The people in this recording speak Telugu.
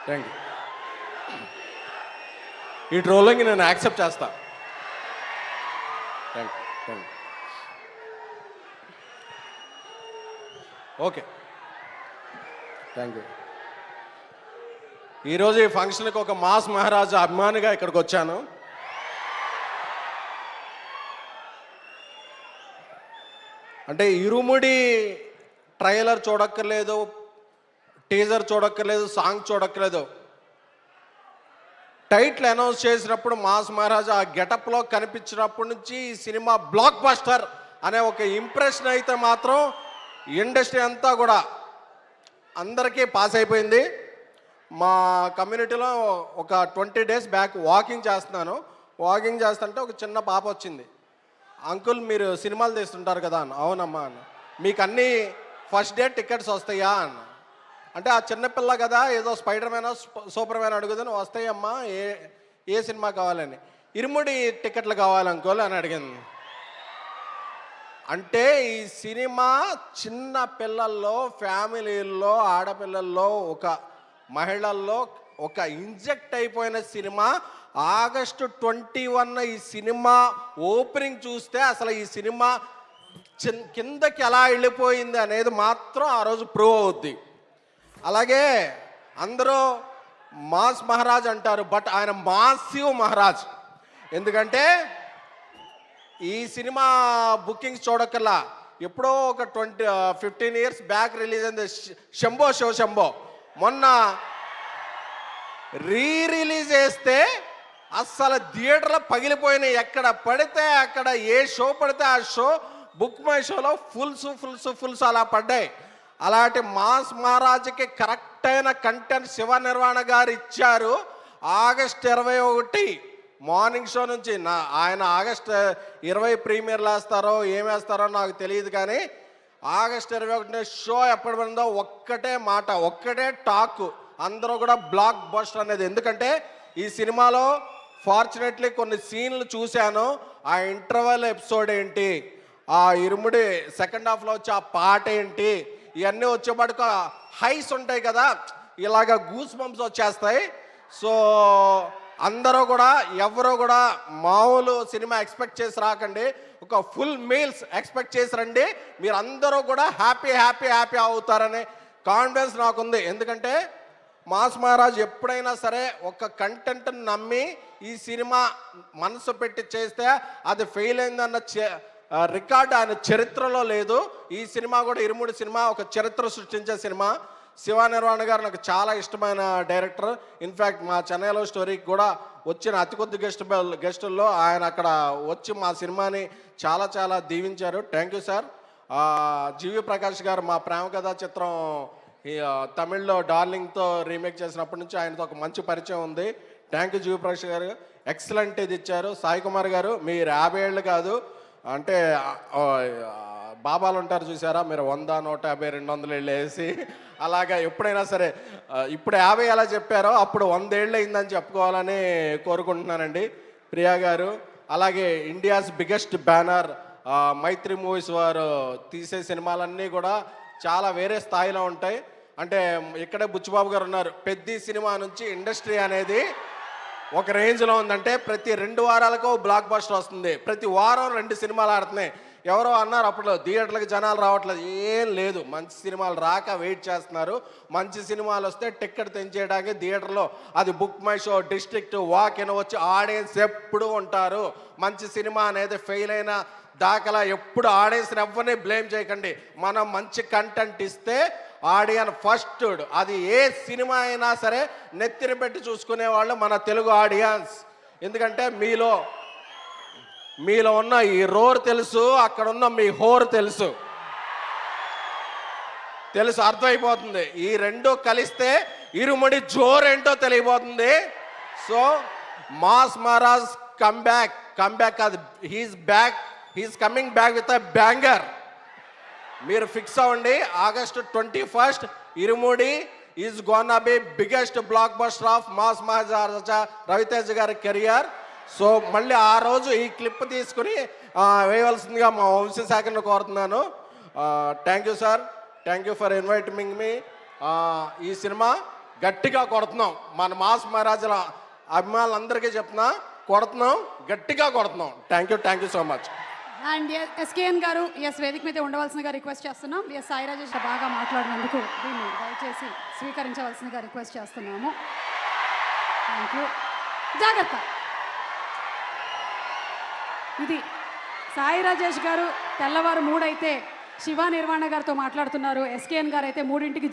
Thank you. ఈ ట్రోలింగ్ నేను యాక్సెప్ట్ చేస్తా. Thank you, thank you. Okay, thank you. ఈరోజు ఈ ఫంక్షన్కి ఒక మాస్ మహారాజా అభిమానిగా ఇక్కడికి వచ్చాను. అంటే ఇరుముడి ట్రైలర్ చూడక్కర్లేదు, టీజర్ చూడక్కర్లేదు, సాంగ్ చూడక్కర్లేదు. టైటిల్ అనౌన్స్ చేసినప్పుడు మాస్ మహారాజా ఆ గెటప్లో కనిపించినప్పటి నుంచి ఈ సినిమా బ్లాక్ బస్టర్ అనే ఒక ఇంప్రెషన్ అయితే మాత్రం ఇండస్ట్రీ అంతా కూడా అందరికీ పాస్ అయిపోయింది. మా కమ్యూనిటీలో ఒక 20 days బ్యాక్ వాకింగ్ చేస్తున్నాను. వాకింగ్ చేస్తుంటే ఒక చిన్న పాప వచ్చింది. అంకుల్ మీరు సినిమాలు తీస్తుంటారు కదా అన్న. అవునమ్మా అన్న. మీకు అన్నీ ఫస్ట్ డే టికెట్స్ వస్తాయా అన్న. అంటే ఆ చిన్నపిల్ల కదా, ఏదో స్పైడర్ మ్యాన్ సూపర్ మ్యాన్ అడుగుదని వస్తాయమ్మా, ఏ సినిమా కావాలని. ఇరుముడి టికెట్లు కావాలి అంకుల్ అని అడిగింది. అంటే ఈ సినిమా చిన్న పిల్లల్లో, ఫ్యామిలీల్లో, ఆడపిల్లల్లో, ఒక మహిళల్లో ఒక ఇంజెక్ట్ అయిపోయిన సినిమా. August 21 ఈ సినిమా ఓపెనింగ్ చూస్తే అసలు ఈ సినిమా కిందకి ఎలా వెళ్ళిపోయింది అనేది మాత్రం ఆ రోజు ప్రూవ్ అవుద్ది. అలాగే అందరూ మాస్ మహారాజ్ అంటారు, బట్ ఆయన మాసివ్ మహారాజ్. ఎందుకంటే ఈ సినిమా బుకింగ్స్ చూడక్కర్లా, ఎప్పుడో ఒక 15 years బ్యాక్ రిలీజ్ అయింది శంభో శివ శంభో. మొన్న రిలీజ్ చేస్తే అస్సలు థియేటర్లో పగిలిపోయినాయి. ఎక్కడ పడితే అక్కడ, ఏ షో పడితే ఆ షో, బుక్ మై షోలో ఫుల్స్ అలా పడ్డాయి. అలాంటి మాస్ మహారాజ్కి కరెక్ట్ అయిన కంటెంట్ శివ నిర్వాణ గారు ఇచ్చారు. August 21 మార్నింగ్ షో నుంచి ఆయన August 20 ప్రీమియర్లు వేస్తారో ఏమేస్తారో నాకు తెలియదు, కానీ August 21 షో ఎప్పటి పడిందో ఒక్కటే మాట, ఒక్కటే టాక్, అందరూ కూడా బ్లాక్ బస్టర్ అనేది. ఎందుకంటే ఈ సినిమాలో ఫార్చునేట్లీ కొన్ని సీన్లు చూశాను. ఆ ఇంటర్వెల్ ఎపిసోడ్ ఏంటి, ఆ ఇరుముడి సెకండ్ హాఫ్లో వచ్చి ఆ పాట ఏంటి, ఇవన్నీ వచ్చేపాటుకు హైస్ ఉంటాయి కదా, ఇలాగ గూస్ బంప్స్ వచ్చేస్తాయి. సో అందరూ కూడా, ఎవరో కూడా మామూలు సినిమా ఎక్స్పెక్ట్ చేసి రాకండి, ఒక ఫుల్ మీల్స్ ఎక్స్పెక్ట్ చేసి రండి. మీరు అందరూ కూడా హ్యాపీ అవుతారనే కాన్ఫిడెన్స్ నాకుంది. ఎందుకంటే మాస్ మహారాజ్ ఎప్పుడైనా సరే ఒక కంటెంట్ నమ్మి ఈ సినిమా మనసు పెట్టి చేస్తే అది ఫెయిల్ అయిందన్న రికార్డు ఆయన చరిత్రలో లేదు. ఈ సినిమా కూడా, ఇరుముడి సినిమా ఒక చరిత్ర సృష్టించే సినిమా. శివ నిర్వాణ గారు నాకు చాలా ఇష్టమైన డైరెక్టర్. ఇన్ఫ్యాక్ట్ మా చెన్నైలో స్టోరీకి కూడా వచ్చిన అతి కొద్ది గెస్టుల్లో ఆయన అక్కడ వచ్చి మా సినిమాని చాలా దీవించారు. Thank you sir. GV Prakash garu మా ప్రేమ కథా చిత్రం తమిళ్లో డార్లింగ్తో రీమేక్ చేసినప్పటి నుంచి ఆయనతో ఒక మంచి పరిచయం ఉంది. థ్యాంక్ యూ జీవి ప్రకాష్ గారు, ఎక్సలెంట్ ఇది ఇచ్చారు. సాయి కుమార్ గారు, మీరు 50 ఏళ్ళు కాదు, అంటే బాబాలు ఉంటారు చూసారా, మీరు 100, 150, 200 ఏళ్ళు వేసి అలాగా ఎప్పుడైనా సరే ఇప్పుడు 50 ఎలా చెప్పారో అప్పుడు 100 ఏళ్ళు అయిందని చెప్పుకోవాలని కోరుకుంటున్నానండి. ప్రియా గారు, అలాగే ఇండియాస్ బిగ్గెస్ట్ బ్యానర్ మైత్రి మూవీస్ వారు తీసే సినిమాలన్నీ కూడా చాలా వేరే స్థాయిలో ఉంటాయి. అంటే ఇక్కడే బుచ్చిబాబు గారు ఉన్నారు. పెద్ద సినిమా నుంచి ఇండస్ట్రీ అనేది ఒక రేంజ్లో ఉందంటే ప్రతి 2 వారాలకు బ్లాక్ బస్టర్ వస్తుంది, ప్రతి వారం 2 సినిమాలు ఆడుతున్నాయి. ఎవరో అన్నారు అప్పుడు థియేటర్లకు జనాలు రావట్లేదు, ఏం లేదు, మంచి సినిమాలు రాక వెయిట్ చేస్తున్నారు. మంచి సినిమాలు వస్తే టికెట్ తెంచేయడానికి థియేటర్లో అది book my show, district, walk in వచ్చి ఆడియన్స్ ఎప్పుడు ఉంటారు. మంచి సినిమా అనేది ఫెయిల్ అయిన దాఖలా ఎప్పుడు ఆడియన్స్ని ఎవరిని బ్లేమ్ చేయకండి. మనం మంచి కంటెంట్ ఇస్తే ఆడియన్ ఫస్ట్, అది ఏ సినిమా అయినా సరే నెత్తిన పెట్టి చూసుకునేవాళ్ళు మన తెలుగు ఆడియన్స్. ఎందుకంటే మీలో ఉన్న ఈ రోర్ తెలుసు, అక్కడ ఉన్న మీ హోర్ తెలుసు, అర్థమైపోతుంది. ఈ రెండు కలిస్తే ఇరుముడి జోరేంటో తెలియబోతుంది. సో మాస్ మహారాజ్ కమ్బ్యాక్ కాదు, he's coming back with a banger. మీరు ఫిక్స్ అవ్వండి. August 21 Irumudi is gonna be biggest blockbuster of mass Maharaja Ravi Teja గారి కెరియర్. సో మళ్ళీ ఆ రోజు ఈ క్లిప్ తీసుకుని వేయవలసిందిగా మా వంశశాఖను కోరుతున్నాను. Thank you sir, thank you for inviting me. ఈ సినిమా గట్టిగా కొడుతున్నాం. మన మాస్ మహారాజుల అభిమానులందరికీ చెప్తున్నా, కొడుతున్నాం, గట్టిగా కొడుతున్నాం. Thank you so much. And SKN garu వేదిక మీద ఉండవలసిందిగా రిక్వెస్ట్ చేస్తున్నాం. సాయి రాజేష్ బాగా మాట్లాడినందుకు దీన్ని దయచేసి స్వీకరించవలసిందిగా రిక్వెస్ట్ చేస్తున్నాము. Thank you. జాగ్రత్త. ఇది సాయి రాజేష్ గారు తెల్లవారు 3 అయితే శివ నిర్వాణ గారితో మాట్లాడుతున్నారు. ఎస్కేఎన్ గారు అయితే 3ంటికి